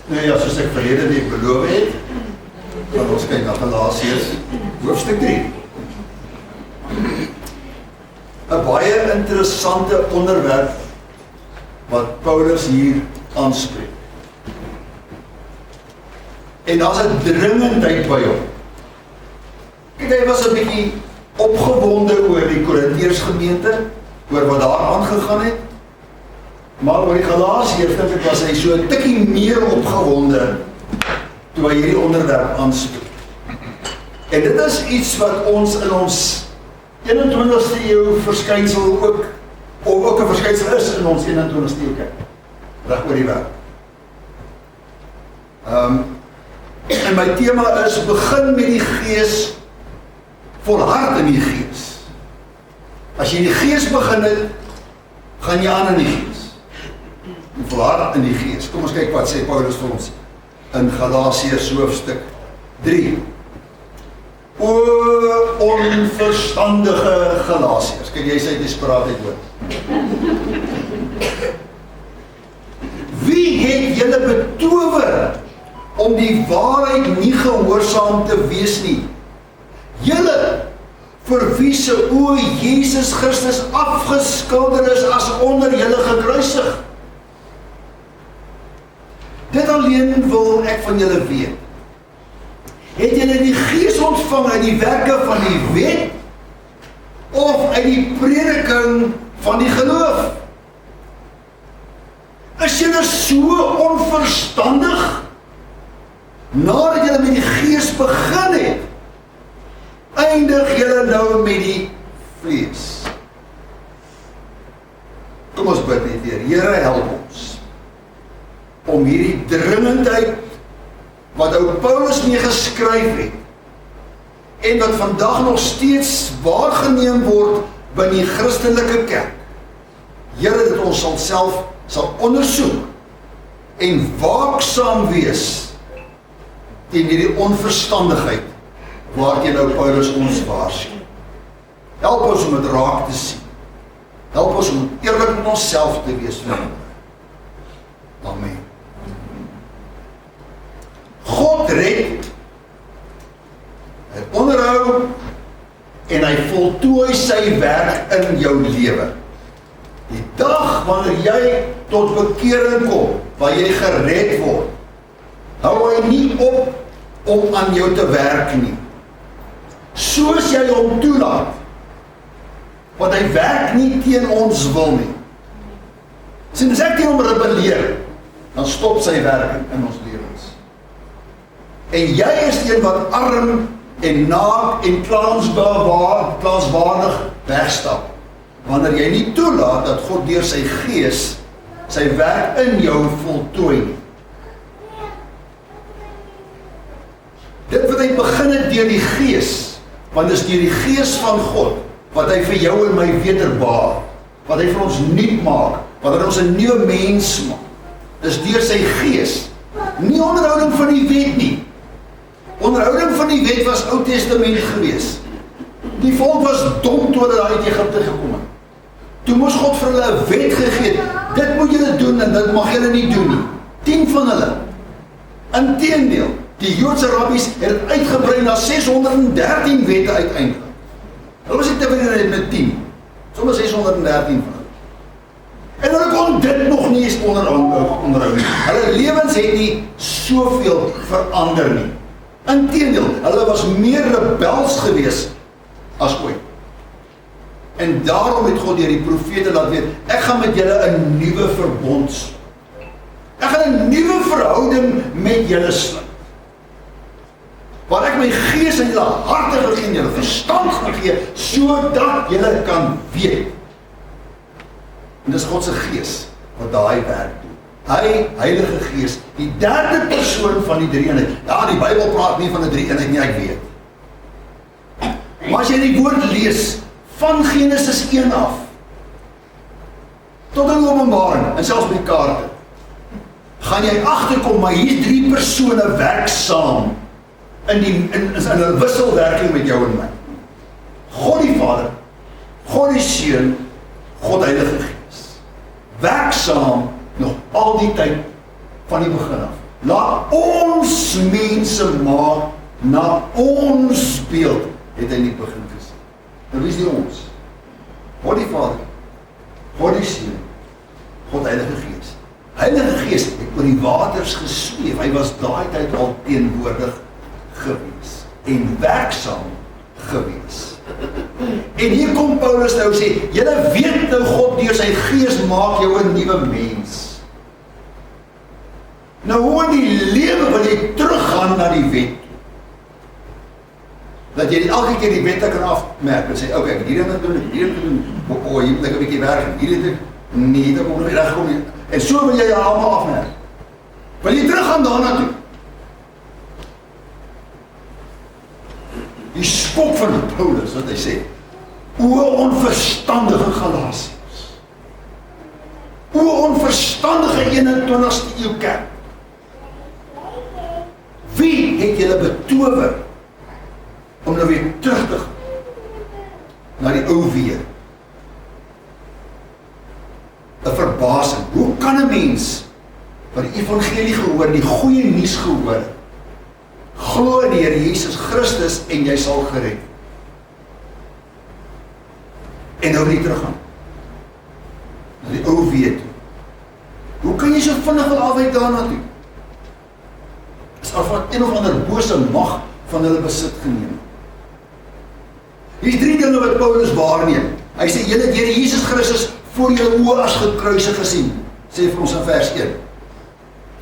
Nou ja, soos ek verlede week beloof het, gaan ons kyk na Galasiërs hoofstuk 3. 'n baie interessante onderwerp wat Paulus hier aanspreek. En daar's 'n dringendheid by hom. Kyk, hy was 'n bietjie opgewonde oor die Korintiërs gemeente, oor wat daar aangegaan het. Maar oor die Galasiërs dink ek was hy so 'n tikkie meer opgewonde toe hy hierdie onderwerp aanspreek. En dit is iets wat ons in ons 21ste eeu verskynsel ook 'n verskynsel is in ons 21ste eeu kyk. Reg oor die wêreld. En my tema is begin met die Gees, volhard in die Gees. As jy in die Gees begin het, gaan jy aan in die Gees. Volhard in die Gees. Kom ons kyk wat sê Paulus vir ons in Galasiërs hoofstuk 3. O onverstandige Galasiërs. Kyk, jy sê desperaatheid hoor. Wie het julle betower om die waarheid nie gehoorsaam te wees nie? Julle vir wie se oë Jesus Christus afgeskilder is as onder julle gekruisig. Dit alleen wil ek van julle weet. Het julle die Gees ontvang uit die werke van die wet of uit die prediking van die geloof? Is julle so onverstandig nadat julle met die Gees begin het, eindig julle nou met die vlees? Kom ons bid net weer. Here, help ons om hierdie dringendheid wat ou Paulus mee geskryf het en wat vandag nog steeds waargeneem word binne die Christelike kerk. Here, dat ons self sal ondersoek en waaksaam wees teen hierdie onverstandigheid waarteen ou Paulus ons waarsku. Help ons om dit raak te sien. Help ons om eerlik met onsself te wees. Amen. God red, hy onderhou en hy voltooi sy werk in jou lewe. Die dag wanneer jy tot bekering kom, waar jy gered word, hou hy nie op om aan jou te werk nie. Soos jy hom toelaat, want hy werk nie teen ons wil nie. Sien, as ek teen hom rebelleer, dan stop sy werking in ons lewens. En jy is die een wat arm en naak en klanswaardig wegstap, wanneer jy nie toelaat dat God deur sy Gees sy werk in jou voltooi nie. Dit wat hy begin het deur die Gees, want dit is deur die Gees van God, wat hy vir jou en my wederbaar, wat hy vir ons nuut maak, wat hy ons 'n nuwe mens maak, is deur sy Gees, nie onderhouding van die wet nie. Onderhouding van die wet was Ou Testament gewees. Die volk was dom toe hulle uit Egipte gekom het. Toe moes God vir hulle 'n wet gegee, dit moet julle doen en dit mag julle nie doen nie. 10 van hulle. Inteendeel, die Joodse rabbies het dit uitgebrei na 613 wette uiteindelik. Hulle was nie tevrede met 10, sommer 613 van hulle. En hulle kon dit nog nie eens onderhou nie. Hulle lewens het nie soveel verander nie. Inteendeel, hulle was meer rebels gewees as ooit. En daarom het God deur die profete laat weet, ek gaan met julle 'n nuwe verbond sluit. Ek gaan 'n nuwe verhouding met julle sluit. Waar ek my Gees in julle harte wil gee en julle verstand gaan gee, sodat julle kan weet. En dis God se Gees wat daai werk doen. Hy, Heilige Gees, die derde persoon van die drie-eenheid. Ja, die Bybel praat nie van 'n drie-eenheid nie, ek weet. Maar as jy die woord lees, van Genesis 1 af, tot in Openbaring, en selfs met kaarte, gaan jy agterkom, maar hier 3 persone werk saam, in 'n wisselwerking met jou en my. God die Vader, God die Seun, God Heilige Gees. Werk saam nog al die tyd van die begin af. Laat ons mense maak na ons beeld, het hy nie begin gesê. Nou wie is die ons? God die Vader, God die Seun, God Heilige Gees. Heilige Gees het oor die waters gesweef, hy was daai tyd al teenwoordig gewees en werksaam gewees. En hier kom Paulus nou sê, julle weet nou God deur sy Gees maak jou 'n nuwe mens. Nou hoe in die lewe wil jy teruggaan na die wet? Dat jy elke keer die wette kan afmerk en sê, oké, ek het hierdie moet doen, hierdie moet doen, hier moet ek 'n bietjie werk, hierdie moet nee, dit moet nog reg kom nie. En so wil jy jou allemaal afmerk. Wil jy teruggaan daarna toe? Die skok van Paulus, wat hy sê, o onverstandige Galasiërs, o onverstandige 21ste eeu kerk, wie het julle betower om nou weer terug te gaan na die ou weer? 'n verbasing. Hoe kan 'n mens wat die evangelie gehoor, die goeie nuus gehoor, glo in die Here Jesus Christus en jy sal gered? En nou nie teruggaan na die ou weer toe. Hoe kan jy so vinnig wil afwyk daarna toe? Is al van een of ander bose mag van hulle besit geneem. Hier is 3 dinge wat Paulus waarneem. Hy sê, julle het Here Jesus Christus voor julle oë as gekruisig gesien, sê vir ons in vers 1.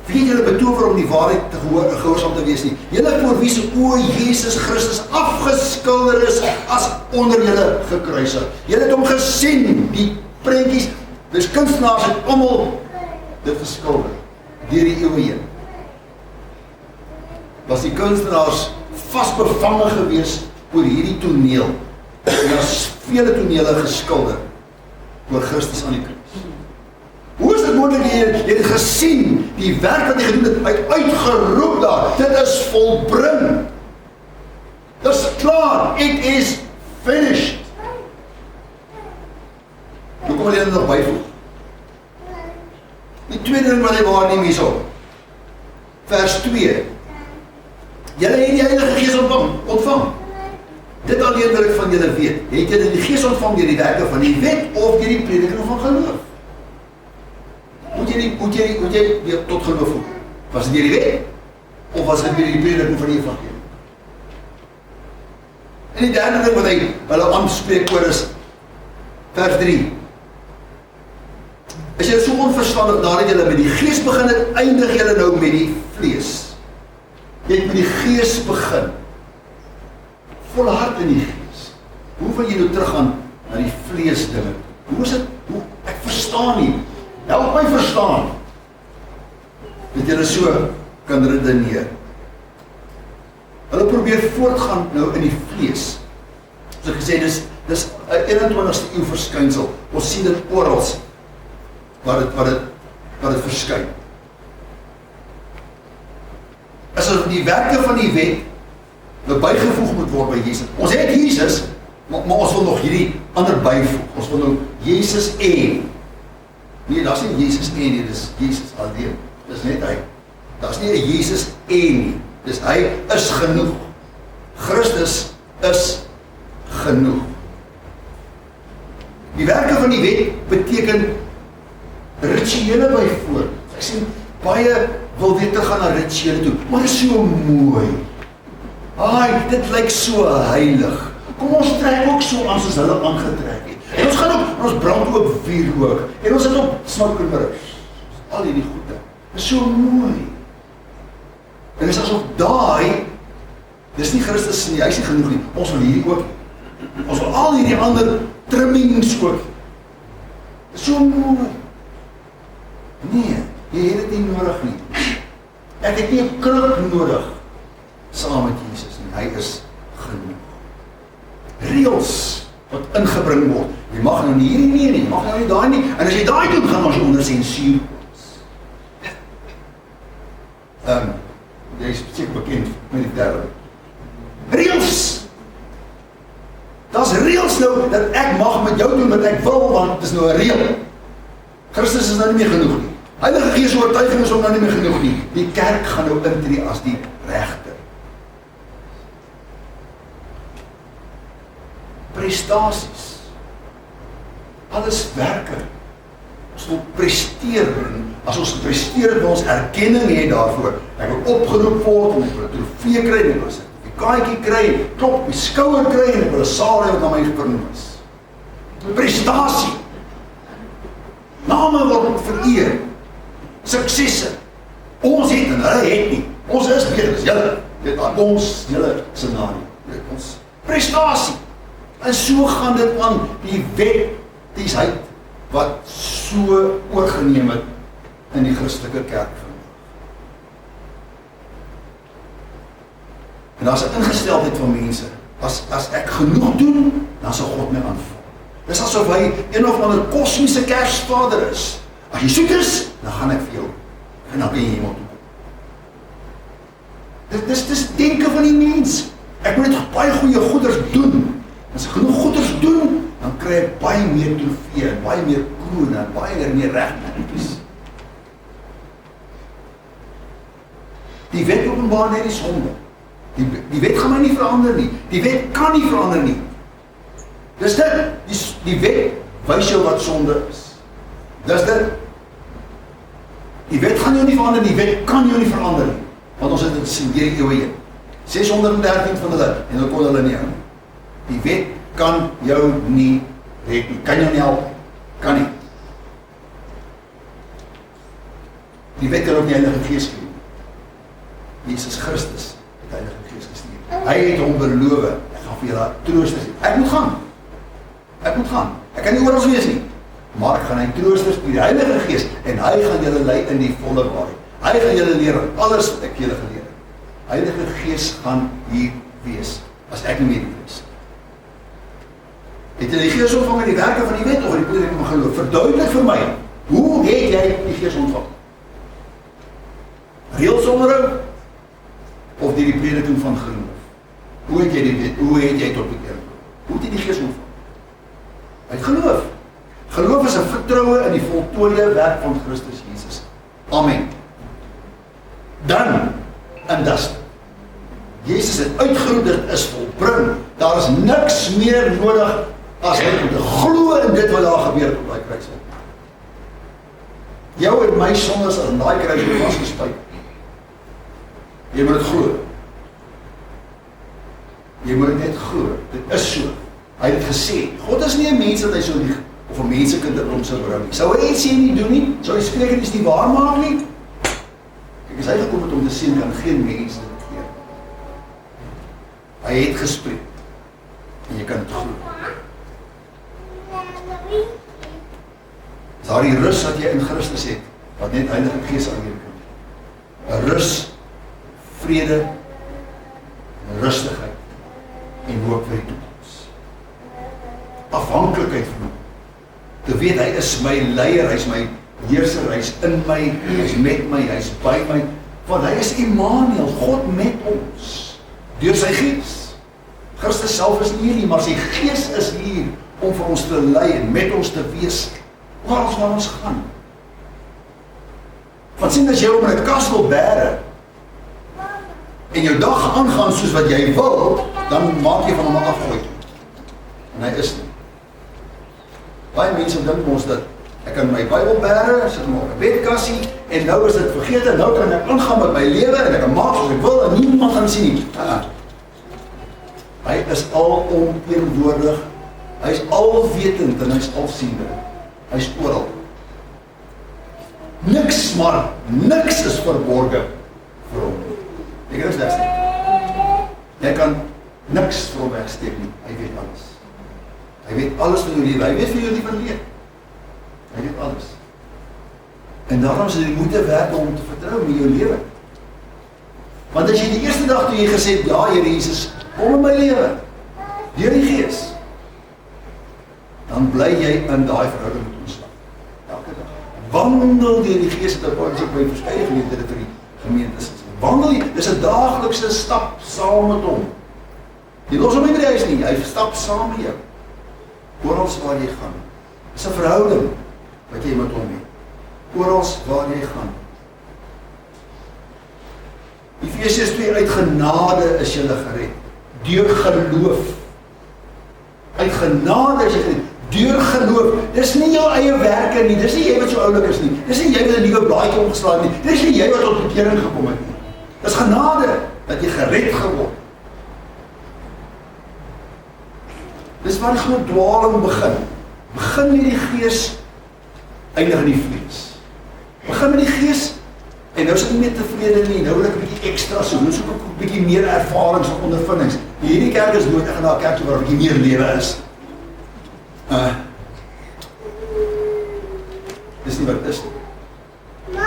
Wie het julle betower om die waarheid te gehoorsaam te wees nie? Julle voor wie se oë Jesus Christus afgeskilder is as onder julle gekruisig. Julle het hom gesien, die prentjies, dis kunstenaars het almal dit geskilder deur die eeue heen. Was die kunstenaars vasbevange gewees oor hierdie toneel. En daar is vele tonele geskilder oor Christus aan die kruis. Hoe is dit moontlik, jy het gesien, die werk wat hy gedoen het, hy het uitgeroep daar, dit is volbring. Dit is klaar, it is finished. Hoe kom jy nog byvoeg? Die tweede ding wat hy waarneem hierso, vers 2. Julle het die Heilige Gees ontvang. Dit alleen wil ek van julle weet. Het julle die Gees ontvang deur die werke van die wet of deur die prediking van geloof? Moet jy weer tot geloof kom? Was dit deur die wet? Of was dit deur die prediking van die evangelie? En die derde ding wat hy hulle aanspreek oor is vers 3. As jy so onverstandig nadat julle met die Gees begin het, eindig julle nou met die vlees. Jy het met die Gees begin. Volhard in die Gees. Hoe wil jy nou teruggaan na die vlees dinge? Hoe is dit? Ek verstaan nie. Help my verstaan. Dat jy so kan redeneer. Hulle probeer voortgaan nou in die vlees. Soos ek gesê, dis 'n 21ste eeu verskynsel. Ons sien dit oral wat dit verskyn. Asof die werke van die wet nou bygevoeg moet word by Jesus. Ons het Jesus, maar ons wil nog hierdie ander byvoeg. Ons wil nou Jesus en. Nee, daar is nie Jesus en nie, dis Jesus alleen. Dis net hy. Daar is nie 'n Jesus en nie. Dis hy is genoeg. Christus is genoeg. Die werke van die wet beteken rituele byvoorbeeld. Ek sien baie wil weer terug gaan na rituele toe, maar dit is so mooi. Dit lyk so heilig. Kom ons trek ook so aan soos hulle aangetrek het. En ons gaan ook, ons brand ook vuurrook. En ons het ook smakkenbruis. Al hierdie goede. Dit is so mooi. En is asof dis nie Christus nie, hy is nie genoeg nie. Ons wil hierdie ook. Ons wil al hierdie ander trimmings ook. Dit is so mooi. Nee, jy het dit nie nodig nie. Ek het nie 'n kruk nodig saam met Jesus nie. Hy is genoeg. Reëls wat ingebring word. Jy mag nou nie hierdie nie, jy mag nou nie daai nie. En as jy daai doen, gaan ons onder sensuur. Jy is seker bekend met die term. Reëls. Daar's reëls nou dat ek mag met jou doen wat ek wil, want dit is nou 'n reël. Christus is nou nie meer genoeg nie. Heilige Gees oortuiging is om nou nie meer genoeg nie. Die kerk gaan nou intree as die regter. Prestasies. Alles werke. Ons wil presteer. En as ons presteer, wil ons erkenning hê daarvoor. Ek wil opgeroep word en ek wil 'n trofee kry en ek wil 'n sertifikaatjie kry, klop op die skouer kry en ek wil 'n saal hê wat na my vernoem is. Prestasie. Name word vereer. Suksesse. Ons het en hulle het nie. Ons is beter as julle. Dit aan ons, julle scenario. Dit ons prestasie. En so gaan dit aan die wettiesheid wat so oorgeneem het in die Christelike kerk vandag. En daar's 'n ingesteldheid van mense. As ek genoeg doen, dan sal God my aanval. Dis asof hy een of ander kosmiese Kersvader is. As jy soet is, dan gaan ek vir jou. En dan kan jy hemel toe kom. Dis denke van die mens. Ek moet net baie goeie goeders doen. As ek genoeg goeders doen, dan kry ek baie meer trofee, en baie meer kroon, en baie meer regmetjies. Die wet openbaar net die sonde. Die wet gaan my nie verander nie. Die wet kan nie verander nie. Dis dit. Die wet wys jou wat sonde is. Dis dit. Die wet gaan jou nie verander nie. Die wet kan jou nie verander nie. Want ons het dit sien deur die eeue heen. 613 van hulle, en hulle kon hulle nie hou. Die wet kan jou nie red nie. Kan jou nie help. Kan nie. Die wet kan ook die Heilige Gees gee. Jesus Christus het die Heilige Gees gestuur. Hy het hom beloof, ek gaan vir julle troosters. Ek moet gaan. Ek kan nie oral wees nie. Maar ek gaan hy troosters stuur, die Heilige Gees, en hy gaan julle lei in die volle waarheid. Hy gaan julle leer alles wat ek julle geleer het. Heilige Gees gaan hier wees, as ek nie meer hier is. Het jy die Gees ontvang in die werke van die wet, of in die prediking van geloof? Verduidelik vir my, hoe het jy die Gees ontvang? Reelsonderhoud, of die prediking van geloof? Hoe het jy tot bekering? Hoe het jy die Gees ontvang? Uit geloof. Geloof is 'n vertroue in die voltooide werk van Christus Jesus. Amen. Dan, en dis, Jesus het uitgeroep, dit is volbring. Daar is niks meer nodig as net om te glo in dit wat daar gebeur op daai kruis. Jou en my sondes aan daai kruis vasgespijt. Jy moet dit glo. Jy moet dit net glo. Dit is so. Hy het gesê, God is nie 'n mens dat hy so lieg, of 'n mensekind dat hom sou berou nie. Sou hy iets nie doen nie? Sou hy spreekens nie waar maak nie? Kyk, as hy gekom het om te sien, kan geen mens dit gee. Hy het gespreek. En jy kan dit glo. Is daar die rus wat jy in Christus het, wat net Heilige Gees aan jou kan. 'n Rus, vrede, rustigheid en hoop vir die toekoms. Afhanklikheid van hom. Te weet, hy is my leier, hy is my heerser, hy is in my, hy is met my, hy is by my, want hy is Immanuel, God met ons, deur sy Gees. Christus self is nie hier nie, maar sy Gees is hier, om vir ons te lei en met ons te wees, waar ons gaan. Want sien, as jy om in 'n kas wil bære, en jou dag aangaan soos wat jy wil, dan maak jy van hom afgooi. En hy is nie. Baie mense dink ons dat ek kan my Bybel bære, sit hom op 'n bedkassie, en nou is dit vergeet, en nou kan ek aangaan met my lewe, en ek kan maak soos ek wil, en niemand gaan sien nie. Hy is alomteenwoordig, hy is alwetend, en hy is alsiende. Hy is oral. Niks, maar niks is verborge vir hom. Jy kan niks wegsteek. Jy kan niks vir hom wegsteek nie. Hy weet alles. Hy weet alles van jou lewe. Hy weet van jou lewe. Hy weet alles. En daarom is dit die moeite werd om te vertrou in jou lewe. Want as jy die eerste dag toe jy gesê het, ja Here Jesus, kom in my lewe, deur die Gees, dan bly jy in daai verhouding met ons. Elke dag. Wandel deur die Gees, het Paulus ook by verskeie geleenthede vir die gemeentes. Wandel jy, dis 'n daaglikse stap saam met hom. Jy los hom nie by die huis nie, hy stap saam met jou. Oral waar jy gaan. Dis 'n verhouding wat jy met hom het. oral waar jy gaan. Efesiërs 2, uit genade is julle gered, deur geloof. Uit genade is jy gered, deur geloof. Dis nie jou eie werke nie, dis nie jy wat so oulik is nie, dis nie jy wat 'n nuwe blaadjie omgeslaan het nie, dis nie jy wat tot bekering gekom het nie. Dis genade, dat jy gered geword. Dis waar die groot dwaling begin. Begin met die gees, eindig in die vlees. Begin met die gees, en nou is ek nie meer tevrede nie, nou wil ek 'n bietjie extra so, nou soek ek 'n bietjie meer ervarings en ondervindings. Hierdie kerk is nooit, ek gaan na 'n kerk toe waar 'n bietjie meer lewe is. Dis nie wat het is nie.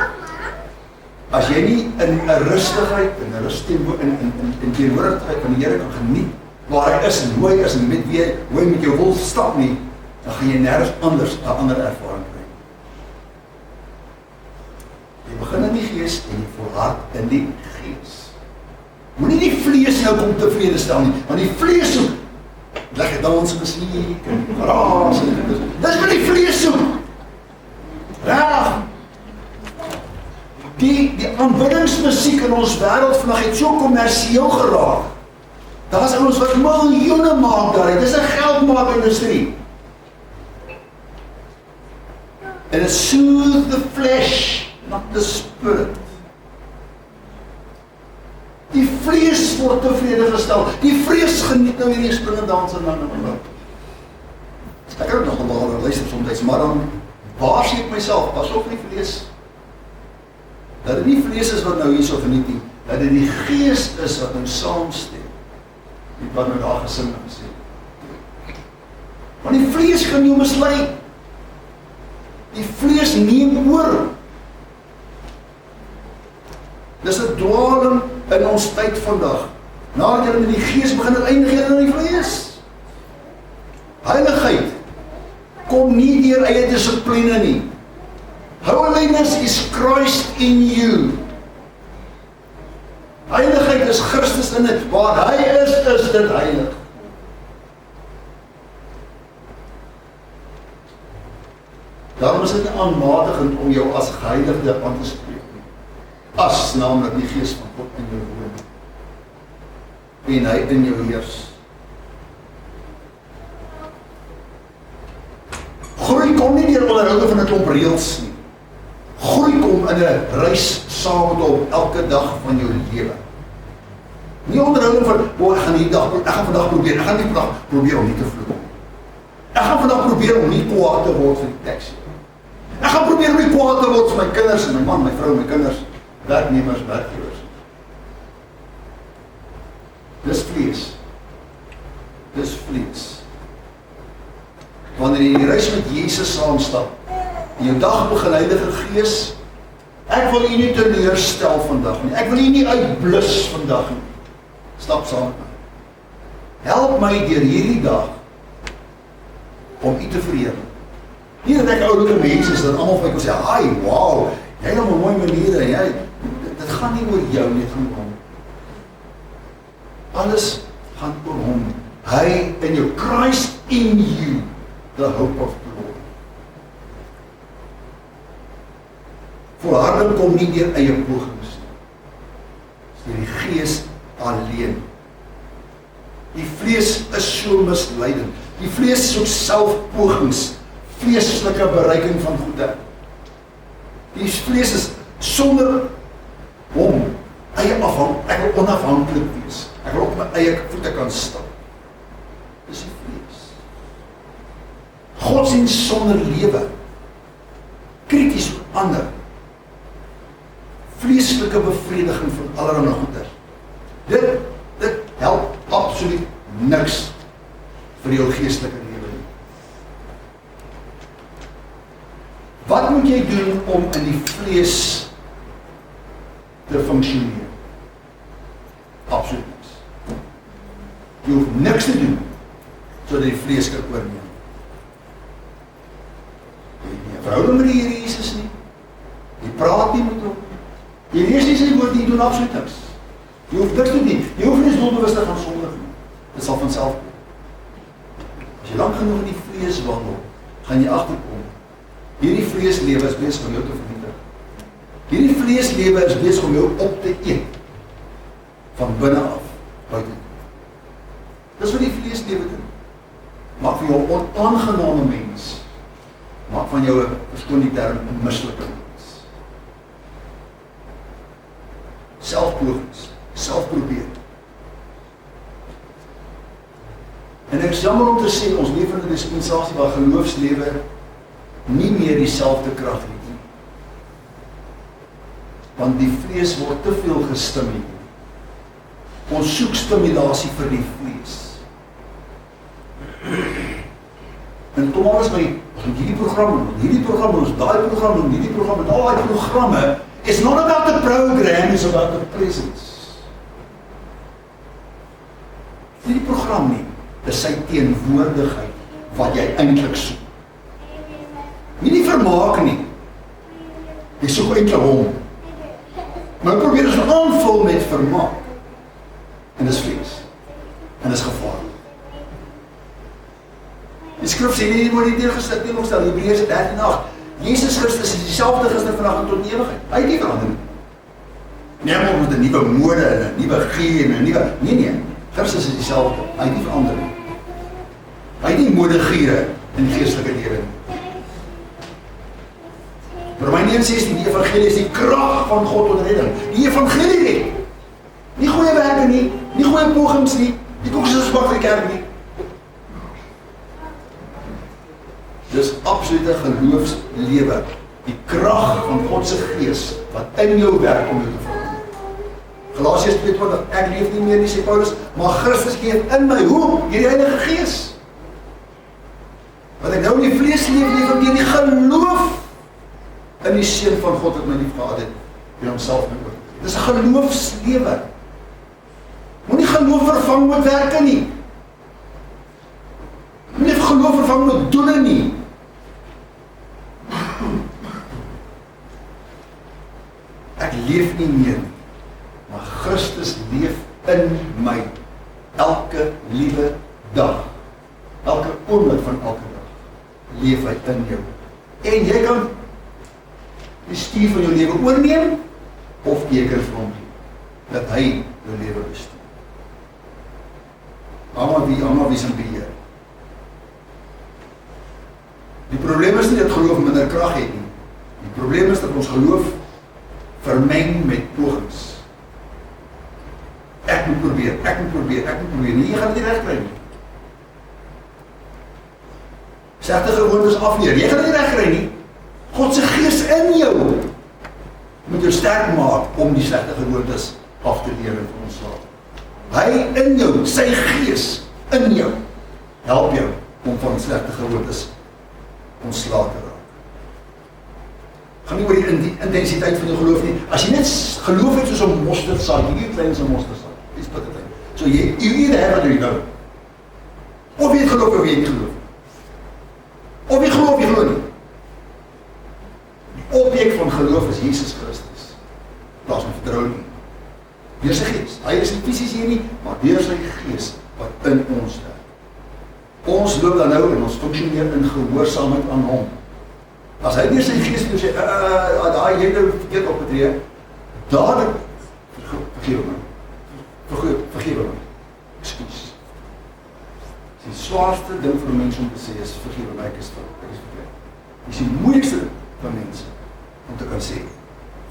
As jy nie in 'n rustigheid, in 'n rust in teenwoordigheid van die Here kan geniet, waar hy is en hoe hy is en met wie hoe hy met jou wil stap nie, dan gaan jy nergens anders 'n ander ervaring kry. Jy begin in die gees en jy volhard in die gees. Moenie die vlees nou kom tevrede stel nie, want die vlees soek lekker dans en musiek en geraas en dis wat die vlees soek. Reg. Die aanbiddingsmusiek in ons wêreld vandag het so kommersieel geraak. Daar's ouens wat miljoene maak daaruit. Dis 'n geldmaakindustrie. And it soothes the flesh, not the spirit. Die vlees word tevrede gestel. Die vlees geniet nou hierdie spring en dans en dan. Ek het nog 'n paar luister soms, maar dan waarsku ek myself, pas op vir die vlees. Dat dit nie vlees is wat nou hierso geniet nie, dat dit die gees is wat nou saamstem. Die wat nou daar gesing en gesê. Want die vlees gaan jou mislei. Die vlees neem oor. Dis 'n dwaling in ons tyd vandag. Nadat jy met die gees begin het eindig jy in die vlees. Heiligheid kom nie deur eie dissipline nie. Holiness is Christ in you. Heiligheid is Christus in dit. Waar hy is dit heilig. Daarom is dit nie aanmatigend om jou as geheiligde aan te spreek nie. As naamlik die gees van God in jou woon. En hy in jou heers. Groei kom nie deur onderhoude van 'n klomp reëls nie. Groei kom in 'n reis saam met hom elke dag van jou lewe. Nie onderhoude van, ek gaan vandag probeer, ek gaan nie vandag probeer om nie te vloek. Ek gaan vandag probeer om nie kwaad te word vir die teks. Ek gaan probeer om nie kwaad te word vir my kinders en my man, my vrou, my kinders, werknemers, werkgewers. Dis vlees. Dis vlees. Wanneer jy in die reis met Jesus saamstap, in jou dag begin Heilige Gees, ek wil u nie teleurstel vandag nie, ek wil u nie uitblus vandag nie. Stap saam met my. Help my deur hierdie dag om u te vereer. Nie dat ek oulike mense is, dat almal vir my kon sê, "Ai, wow, jy het 'n mooi manier en jy dit gaan nie oor jou nie, dit gaan oor hom." Alles gaan oor hom. Hy in jou, Christ in you, the hope of glory. Volharding kom nie deur eie pogings nie. Dis deur die Gees alleen. Die vlees is so misleidend. Die vlees soek selfpogings, vleeslike bereiking van goede. Die vlees is sonder hom eie afhanklik. Ek wil onafhanklik wees. Ek wil op my eie voete kan staan. Dis die vlees. Godsdienst sonder lewe. Krities oor ander. Vleeslike bevrediging van allerlei goeders. Dit help absoluut niks vir jou geestelike lewe nie. Wat moet jy doen om in die vlees te funksioneer? Absoluut niks. Jy hoef niks te doen sodat die vlees kan oorneem. Jy het nie 'n verhouding met die Here Jesus nie. Jy praat nie met hom. Jy lees nie sy woord nie, jy doen absoluut niks. Jy hoef niks te doen. Jy hoef nie doelbewus te gaan sondig nie. Dit sal van self kom. As jy lank genoeg in die vlees wandel, gaan jy agterkom. Hierdie vleeslewe is besig om jou te vernietig. Hierdie vleeslewe is besig om jou op te eet. Van binne af, buiten. Dis wat die vleeslewe doen. Maak van jou 'n onaangename mens. Maak van jou, verskoon die term, 'n mislukte mens. Selfpogings, selfprobeer. En ek is jammer om te sê, ons leef in 'n dispensasie waar geloofslewe nie meer dieselfde krag het nie. Want die vlees word te veel gestimuleer. Ons soek stimulasie vir die vlees. En kom alles by hierdie programme, ons daai programme, hierdie programme, al die programme, it's not about the program, it's about the presence. Die program nie, dis sy teenwoordigheid wat jy eintlik soek. Nie die vermaak nie. Jy soek eintlik hom. Maar ek probeer dit aanvul met vermaak. En dis vlees. En dis gevaarlik. Die skrif sê nie, jy moet nie teenogstel, Hebreërs 13:8. Jesus Christus is dieselfde gister, vandag en tot die ewigheid. Hy het nie verander nie. Nee, maar met 'n nuwe mode en 'n nuwe gee en 'n nuwe... Nee. Christus is dieselfde. Hy het nie verander nie. Hy het nie modegiere in die geestelike lewe nie. Romeine 1:16, die evangelie is die krag van God tot redding. Die evangelie nie. Nie goeie werke nie, nie goeie pogings nie, die koeks is swak vir die kerk nie. Dis absolute geloofslewe. Die krag van God se gees wat in jou werk om jou te verander. Galasiërs 2:20, ek leef nie meer nie, sê Paulus, maar Christus leef in my. Hoe? Deur die Heilige Gees. Wat ek nou in die vlees leef deur die geloof in die Seun van God wat my lief gehad het, en homself my oor. Dis 'n geloofslewe. Moenie geloof vervang met werke nie. Moenie geloof vervang met doene nie. Ek leef nie meer nie, maar Christus leef in my elke liewe dag. Elke oomblik van elke dag leef hy in jou. En jy kan die stuur van jou lewe oorneem of teken vir hom dat hy jou lewe bestuur. Allemaal wie zijn beheer. Die probleem is nie dat geloof minder krag het nie. Die probleem is dat ons geloof vermeng met pogings. Ek moet probeer. Nee, jy gaan dit nie reg kry nie. Slegte gewoontes afleer. Jy gaan dit nie reg kry nie. God se gees in jou moet jou sterk maak om die slegte gewoontes af te leer en te ontslae. Hy in jou, sy gees in jou, help jou om van slegte gewoontes ontslae te raak. Gaan nie oor die intensiteit van jou geloof nie. As jy net geloof het soos 'n mosterdsaad, hierdie klein so 'n mosterdsaad, dis wat dit is. So you either have it or you don't. Of jy het geloof of jy het nie geloof. Of jy geloof, jy geloof nie. Die objek van geloof is Jesus Christus. Plaas van vertrouwen nie. Deur sy gees. Hy is nie fisies hier nie, maar deur sy gees wat in ons werk. Ons loop dan nou en ons funksioneer in gehoorsaamheid aan hom. As hy deur sy gees vir jou sê, daai jy nou verkeerd opgetree, dadelik vergewe my. Vergewe my. Ekskuus. Die swaarste ding vir mense om te sê is vergewe my, ek is verkeerd. Dit is die moeilikste van mense om te kan sê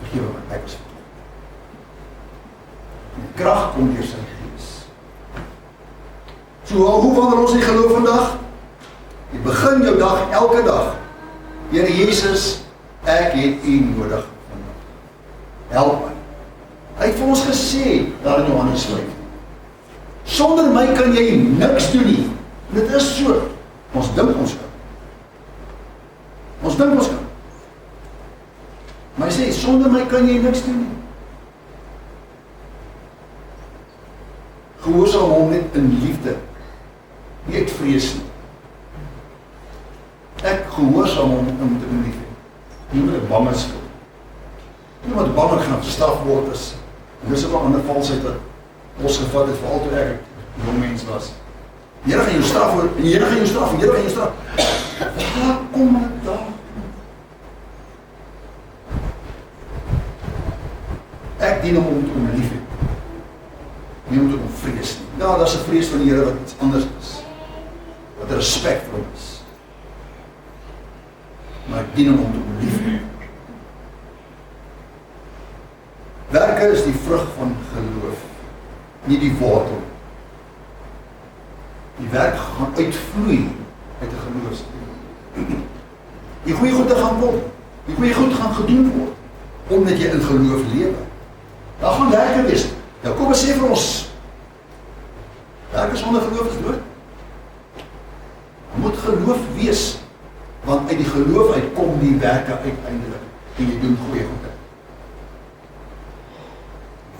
vergewe my, ek is verkeerd. Die krag kom deur sy gees. So hoe wandel ons in geloof vandag? Jy begin jou dag elke dag. Here Jesus, ek het U nodig vandag. Help my. Hy het vir ons gesê daar in Johannes 5. Sonder my kan jy niks doen nie. Dit is so. Ons dink ons kan. Maar hy sê, sonder my kan jy niks doen nie. Gehoorsaam hom net in liefde. Nie uit vrees nie. Ek gehoorsaam hom om te lief hê. Nie met 'n bange skuld. Nie met bange gaan gestraf word is. En dis ook 'n ander valsheid wat ons gevat het, veral toe ek jong mens was. Die Here gaan jou straf hoor, en die Here gaan jou straf, en die Here gaan jou straf. Waar kom dit daar? Ek dien hom om te hom lief het. Nie om te hom vrees nie. Ja, daar is 'n vrees van die Here wat iets anders is. Wat 'n respek vir hom is. Maar ek dien hom om te hom lief het. Werke is die vrug van geloof, nie die wortel. Die werk gaan uitvloei uit 'n geloofslewe. Die goeie goed gaan kom. Die goeie goed gaan gedoen word, omdat jy in geloof lewe. Daar gaan werke wees. Jakobus sê vir ons, werke sonder geloof is dood. Daar moet geloof wees, want uit die geloof uit kom die werke uiteindelik, en jy doen goeie goede.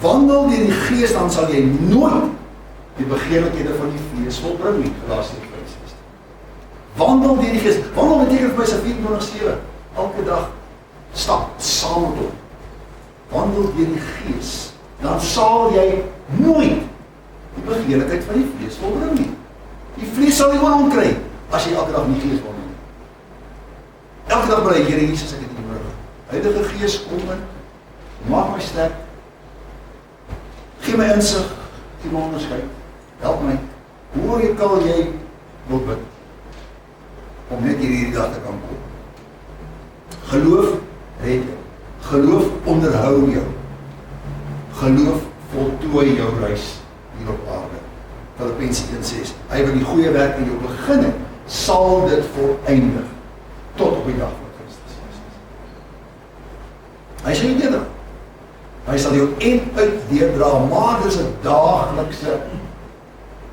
Wandel deur die Gees, dan sal jy nooit die begeerlikhede van die vlees volbring nie, Galasiërs 5:16. Wandel deur die Gees. Wandel beteken vir my se 24/7, elke dag stap saam met hom. Wandel deur die Gees, dan sal jy nooit die begeerlikheid van die vlees volbring nie. Die vlees sal nie oorhom kry as jy elke dag in die Gees wandel nie. Elke dag bly Here Jesus, ek het U nodig. Heilige Gees, kom in, maak my sterk. Gee my insig, gee my onderskeid. Help my. Hoe kan jy wil bid om net hierdie dag te kan kom? Geloof red jou. Geloof onderhou jou. Geloof voltooi jou reis hier op aarde. Filippense 1:6. Hy wat die goeie werk in jou begin het, sal dit volëindig tot op die dag van Christus. Hy sê nie dit. Hy sal jou uit deurdra, maar dit is 'n daaglikse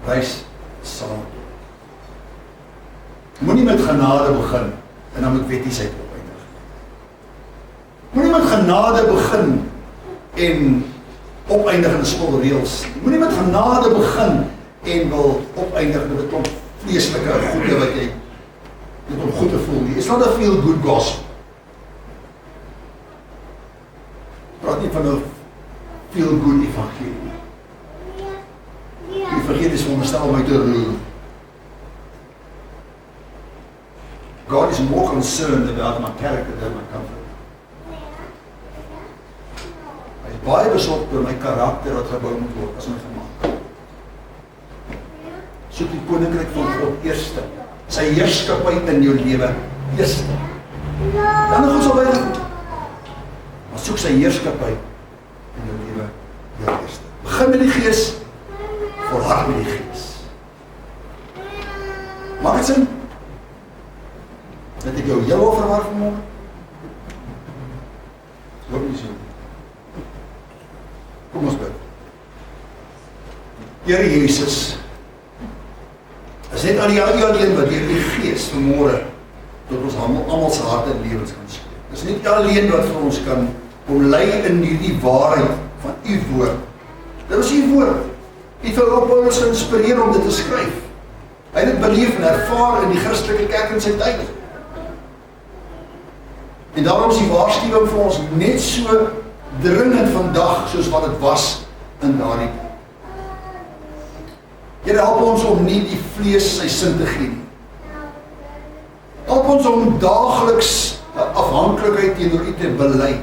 reis saam. Moenie met genade begin en dan met wettigheid opeindig. Moenie met genade begin en opeindig in skoureels. Moenie met genade begin en wil opeindig met 'n klomp vleeslike goede wat jy net om goed te voel nie. It's not a feel good gospel. Praat nie van 'n feel good evangelie. Die evangelie is veronderstel om my te roer. God is more concerned about my character than my comfort. Hy is baie besorgd oor my karakter wat gebou moet word as my gemaak. Soek die koninkryk van God eerste. Sy heerskappy in jou lewe eerste. Dan goed sal bygaan. Maar soek sy heerskappy in jou lewe heel eerste. Begin met die Gees, volhard met die Gees. Maak dit sin? Dat ek jou heel overwaar vanmorgen? Hoop nie so. Kom ons bid. Here Jesus, is net aan die alleen wat deur die Gees vanmorgen tot ons almal se harte en lewens kan spreek. Dis net alleen wat vir ons kan kom lei in hierdie waarheid van U woord. Dit is U woord. U het vir Paulus geïnspireer om dit te skryf. Hy het dit beleef en ervaar in die Christelike kerk in sy tyd. En daarom is die waarskuwing vir ons net so dringend vandag soos wat dit was in daardie tyd. Here, help ons om nie die vlees sy sin te gee nie. Help ons om daagliks afhanklikheid teenoor U te bely.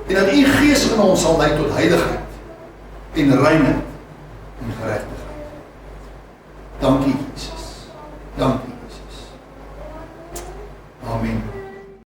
En dat U Gees in ons sal lei tot heiligheid en reinheid en geregtigheid. Dankie Jesus. Dankie.